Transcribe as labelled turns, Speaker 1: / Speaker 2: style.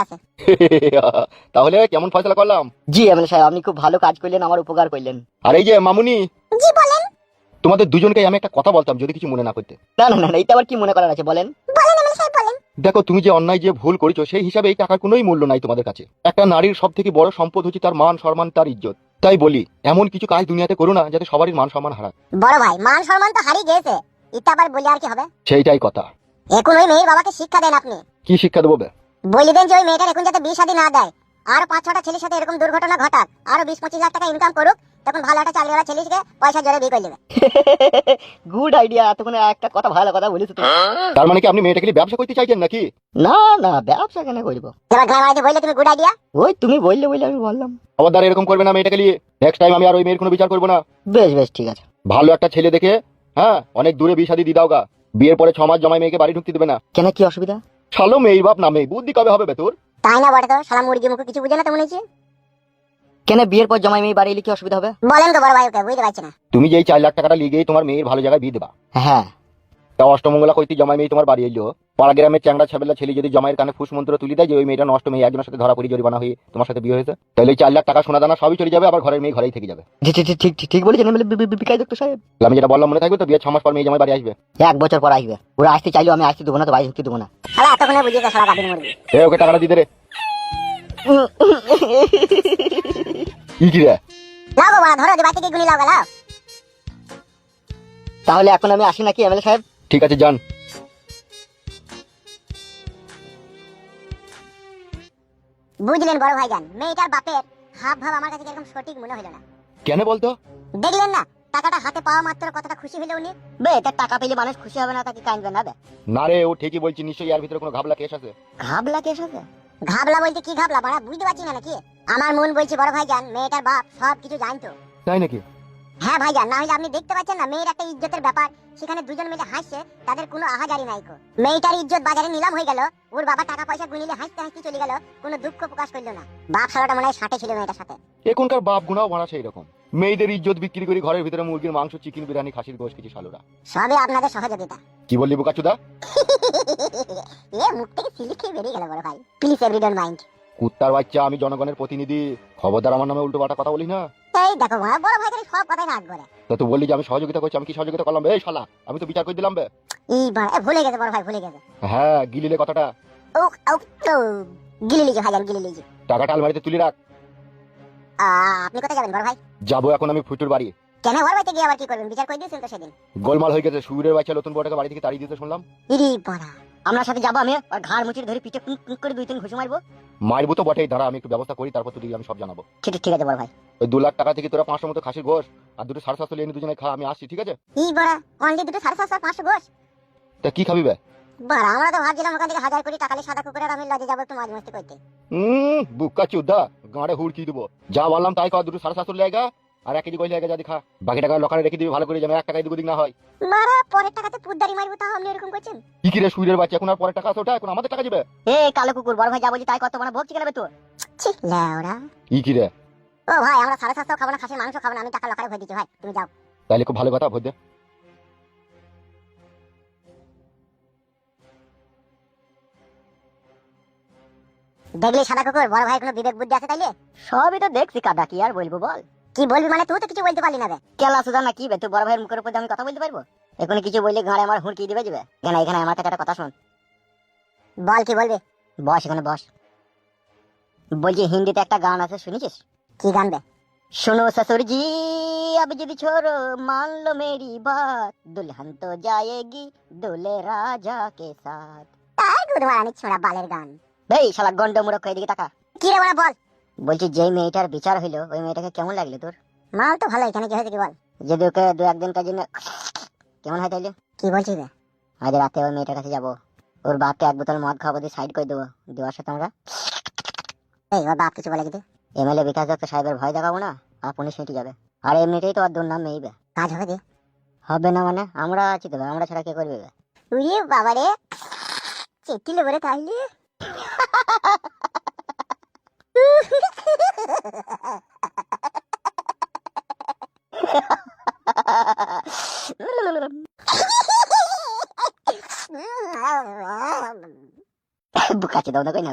Speaker 1: আছে।
Speaker 2: তাহলে কেমন ফয়সালা করলাম?
Speaker 3: জি এমএলএ সাহেব, আপনি খুব ভালো কাজ করলেন, আমার উপকার করলেন।
Speaker 2: আর এই যে মামুনি,
Speaker 1: জি বলেন।
Speaker 2: তোমাদের দুজনকে আমি একটা কথা বলতাম, যদি কিছু মনে না করতে।
Speaker 3: না না না না, এটা আবার কি মনে করার আছে, বলেন।
Speaker 1: বলেন এমএলএ সাহেব বলেন।
Speaker 2: দেখো, তুমি যে অন্যায় যে ভুল করেছো, সেই হিসাবে এই টাকার কোনোই মূল্য নাই তোমাদের কাছে। একটা নারীর সব থেকে বড় সম্পদ হচ্ছে তার মান সম্মান, তার ইজ্জত। তাই বলি, এমন কিছু কাজ দুনিয়াতে করো না যাতে সবারই মান সম্মান হারায়।
Speaker 1: বড় ভাই, মান সম্মান তো হারিয়ে গেছে, এটা আবার বলে আর কি হবে?
Speaker 2: সেইটাই কথা।
Speaker 1: এখন ওই মেয়ের বাবাকে শিক্ষা দেন আপনি।
Speaker 2: কি শিক্ষা দেবো বে?
Speaker 1: বলে দেন যে ওই মেয়েটার এখন যাতে বিয়ে শাদী না দেয়, আর 5-6টা ছেলের সাথে এরকম দুর্ঘটনা ঘটাক, আরো 20-25 লাখ টাকা ইনকাম করুক, তখন ভালো একটা চাকরিওয়ালা ছেলেকে পয়সা জোরে বিয়ে করে নেবে।
Speaker 3: গুড আইডিয়া, তখন একটা কথা, ভালো কথা বলেছো তুমি।
Speaker 2: তার মানে কি আপনি মেয়েটাকে নিয়ে ব্যবসা করতে চাইছেন নাকি?
Speaker 3: না না, ব্যবসা কেন করবো?
Speaker 1: এবার গায়ে মারাতে বললে তুমি গুড আইডিয়া।
Speaker 3: ওই তুমি বললে বলে আমি বললাম।
Speaker 2: আবার দ্বারা এরকম করবে না মেয়েটাকে নিয়ে। নেক্সট টাইম আমি আর ওই মেয়ের কোনো বিচার করবো না।
Speaker 3: বেশ বেশ, ঠিক আছে।
Speaker 2: ভালো একটা ছেলে দেখে, হ্যাঁ, অনেক দূরে বিয়ে শাদী দিয়ে দাও গা। বিয়ের পরে 6 মাস জমাই মেয়েকে বাড়ি ঢুকতে দেবে না।
Speaker 3: কেন, কি অসুবিধা?
Speaker 2: শালো মেয়ের বাপ না, মেয়ে বুদ্ধি কবে হবে বে তোর?
Speaker 1: তাই না বটে তো, শালা মুরগি মুখে কিছু বুঝে না তো মনে হচ্ছে।
Speaker 3: কেন, বিয়ের পর জমাই মেয়ে বাড়ি এলে কি অসুবিধা হবে?
Speaker 1: বলেন তো বড় ভাই, ওকে বুঝতে পারছি না।
Speaker 2: তুমি যেই 4 লাখ টাকাটা লিগেই তোমার মেয়ের ভালো জায়গায় বিয়ে দেবা।
Speaker 3: হ্যাঁ।
Speaker 2: তা অষ্টমঙ্গলা কইতে জমাই মেয়ে তোমার বাড়ি এলো, পাড়া গ্রামের চ্যাংড়া ছাবেলা ছেলে যদি জমাইয়ের কানে ফুস মন্ত্র তুলি দেয় যে ওই মেয়েটা নষ্ট মেয়ে, একজনের সাথে ধরা পড়ি জরিমানা হয়ে তোমার সাথে বিয়ে হয়েছে, তাহলে 4 লাখ টাকা সোনা দানা সবই চলে যাবে, আবার ঘরের মেয়ে ঘরেই থেকে যাবে।
Speaker 3: ঠিক ঠিক ঠিক ঠিক ঠিক বলেছেন এমএলএ বিকাশ দত্ত সাহেব।
Speaker 2: তাহলে আমি যেটা বললাম মনে থাকবে তো? বিয়ে 6 মাস পর মেয়ে জামাই বাড়ি আসবে।
Speaker 3: 1 বছর পর আসবে। ওরা আসতে চাইলেও আমি আসতে দেবো না, তো বাড়ি ঢুকতে দেবো না।
Speaker 1: শালা এতক্ষণে বুঝিয়েছে শালা গাবিন মুরগি।
Speaker 2: ওকে টাকাটা দিয়ে দে রে। কি রে?
Speaker 1: লাও গো বাড়া, ধরো যে বাড়িতে গিয়ে গুলি লাও গেলা।
Speaker 3: তাহলে এখন আমি আসি নাকি এমএলএ সাহেব?
Speaker 2: ঠিক আছে, যান।
Speaker 1: বুঝলেন বড় ভাইজান, মেয়েটার বাপের হাব ভাব আমার কাছে এরকম সঠিক মনে হলো না।
Speaker 2: কেন বলতো?
Speaker 1: দেখলেন না, টাকাটা হাতে পাওয়া মাত্র কতটা খুশি হলো উনি।
Speaker 3: বে, তার টাকা পেলে মানুষ খুশি হবে না, তাকে কাঁদবে না? বে,
Speaker 2: না রে, ও ঠিকই বলছি, নিশ্চয়ই এর ভিতরে কোনো ঘাবলা কেস আছে।
Speaker 3: ঘাবলা কেস আছে?
Speaker 1: ঘাবলা বলতে কি ঘাবলা বাড়া, বুঝতে পারছি না নাকি? আমার মন বলছে বড় ভাইজান, মেয়েটার বাপ সব কিছু জানতো।
Speaker 2: তাই নাকি?
Speaker 1: হ্যাঁ ভাইজান, না হলে আপনি দেখতে পাচ্ছেন না মেয়ের একটা ইজ্জতের ব্যাপার, সেখানে দুজন মিলে হাসছে, তাদের কোনো আহাজারি নাই কো। মেয়েটার ইজ্জত বাজারে নিলাম হয়ে গেল, ওর বাবা টাকা পয়সা গুনিলে হাসতে হাসতে চলে গেল, কোনো দুঃখ প্রকাশ করলো না। বাপ শালাটা মনে হয় সাথে ছিল মেয়েটার সাথে।
Speaker 2: এখনকার বাপ গুণাও বাড়াছে এরকম, মেয়েদের ইজ্জত বিক্রি করে ঘরের ভিতরে মুরগির মাংস, চিকেন, বিরিয়ানি, খাসির গোশ কিছু শালুরা।
Speaker 1: সবই আপনাদের সহযোগিতা।
Speaker 2: কি বললি বোকাচুদা?
Speaker 1: এ মুখ থেকে সিলি খেয়ে বেরিয়ে গেল বড় ভাই। Please every don't mind.
Speaker 2: কুত্তার বাচ্চা, আমি জনগণের প্রতিনিধি, খবরদার আমার নামে উল্টো পাল্টা কথা বলি না।
Speaker 1: এই দেখো বড় ভাই করে সব কথাই রাগ করে।
Speaker 2: তো তুই বললি যে আমি সহযোগিতা করছি, আমি কি সহযোগিতা করলাম বে? এই শালা, আমি তো বিচার করে দিলাম বে।
Speaker 1: এই বাড়া, ভুলে গেছে বড় ভাই, ভুলে গেছে।
Speaker 2: হ্যাঁ, গিলিলে কথাটা।
Speaker 1: ও ও তো গিলে লিজি ভাইজান, গিলে লিজি।
Speaker 2: টাকাটা আলমারিতে তুলে রাখ।
Speaker 1: আপনি কোথায় যাবেন বড় ভাই?
Speaker 2: যাবো এখন আমি ফুটুর বাড়ি।
Speaker 1: কেন ওর বাড়িতে গিয়ে আবার কি করবেন? বিচার করে দিয়েছেন তো সেদিন।
Speaker 2: গোলমাল হয়ে গেছে, সুরের বাচ্চা নতুন বউটাকে বাড়ি থেকে তাড়িয়ে দিতে শুনলাম।
Speaker 1: ইরি বাড়া,
Speaker 3: আপনার সাথে যাবো আমি, আর ঘাড় মুচির ধরে পিঠে কুঁক করে 2-3 ঘুষি মারবো।
Speaker 2: মারবো তো বটেই, দাঁড়া আমি একটু ব্যবস্থা করি, তারপর তুই আমি সব জানাবো।
Speaker 3: ঠিক ঠিক আছে বড় ভাই।
Speaker 2: ওই 2 লাখ টাকা থেকে তোরা 500 মতো খাসির গোশ আর দুটো 750 এনে দুজনে খা, আমি আসছি, ঠিক আছে?
Speaker 1: এই বাড়া, অনলি দুটো 750 গোশ।
Speaker 2: তা কি খাবি বে?
Speaker 1: বাড়া, আমরা তো ভাবছিলাম ওখান থেকে 1000 কোটি টাকা নিয়ে সাদা কুকুরের আমি লজে যাবো একটু মাঝ মস্তি করতে।
Speaker 2: বুকাচুদা, গাঁড়ে হুড়কি দেবো। যা বললাম তাই কর, দুটো 750 লেগা আর 1 কেজি কইলে লেগা, যদি খা। বাকি টাকা লকারে রেখে দিবি ভালো করে, যেন 1 টাকায় দুদিক না হয়।
Speaker 1: বাড়া, পরের টাকাতে পুদ্দারি মারবো, তাও আপনি এরকম করছেন?
Speaker 2: কি কি রে সুরের বাচ্চা, এখন আর পরের টাকা আছে ওটা, এখন আমাদের টাকা দিবে?
Speaker 3: এ কালো কুকুর, বড় ভাই যা বলছি তাই কত মানে ভোগ চিকেন তোর।
Speaker 1: ছি লেওড়া।
Speaker 2: কি রে?
Speaker 1: ও ভাই, আমরা 750 খাবো না, খাসির মাংস খাবো না, আমি টাকা লকারে ভরে দিচ্ছি ভাই, তুমি যাও।
Speaker 2: তাহলে খুব ভালো কথা, ভোজ দে।
Speaker 1: দেখলি সাদা কুকুর, বড় ভাই কোনো বিবেক বুদ্ধি আছে তাইলে?
Speaker 3: সবই তো দেখছি কাদা, কি আর বলবো বল।
Speaker 1: কি বলবি মানে? তুই তো কিছু বলতে পারলি না বে।
Speaker 3: কেলা সুদা না কি বে, তুই বড় ভাইয়ের মুখের উপর দিয়ে আমি কথা বলতে পারবো? এখন কিছু বললে ঘাড়ে আমার হুড়কি দিবে যাবে কেন? এখানে আমার কাছে একটা কথা শুন।
Speaker 1: বল কি বলবি?
Speaker 3: বস এখানে বস। বলছি হিন্দিতে একটা গান আছে, শুনেছিস?
Speaker 1: কি গান বে?
Speaker 3: सुनो ससुर जी अब जिद छोड़ो मान लो मेरी बात दुल्हन तो जाएगी दूल्हे राजा के साथ।
Speaker 1: তাই গুদমারানি ছোড়া বালের গান।
Speaker 3: ভাই শালা গন্ড মুরক এদিকে টাকা।
Speaker 1: কি রে বড়, বল।
Speaker 3: বলছি যেই মেয়েটার বিচার হইলো ওই মেয়েটাকে কেমন লাগলো তোর?
Speaker 1: মাল তো ভালো, এখানে কি হয়েছে কি বল?
Speaker 3: যদি ওকে 2-1 দিন কাজে কেমন হয় তাইলে?
Speaker 1: কি বলছিস বে?
Speaker 3: আজ রাতে ওই মেয়েটার কাছে যাবো, ওর বাপকে 1 বোতল মদ খাওয়াবো দিয়ে সাইড করে দেবো, দেওয়ার সাথে আমরা
Speaker 1: এই ওর বাপ কিছু বলে কি?
Speaker 3: এমএলএ বিকাশ দত্ত সাহেবের ভয় দেখাবো না, আর পুলিশ মিটে যাবে। আর এমনিতেই তো ওর দুর্নাম মেয়েবে।
Speaker 1: কাজ হবে দে।
Speaker 3: হবে না মানে? আমরা আছি তো, আমরা ছাড়া কে করবে?
Speaker 1: উড়িয়ে বাবা রে, চেতিলে বলে তাইলে।
Speaker 3: বুকাচ্ছে দাও না কই না।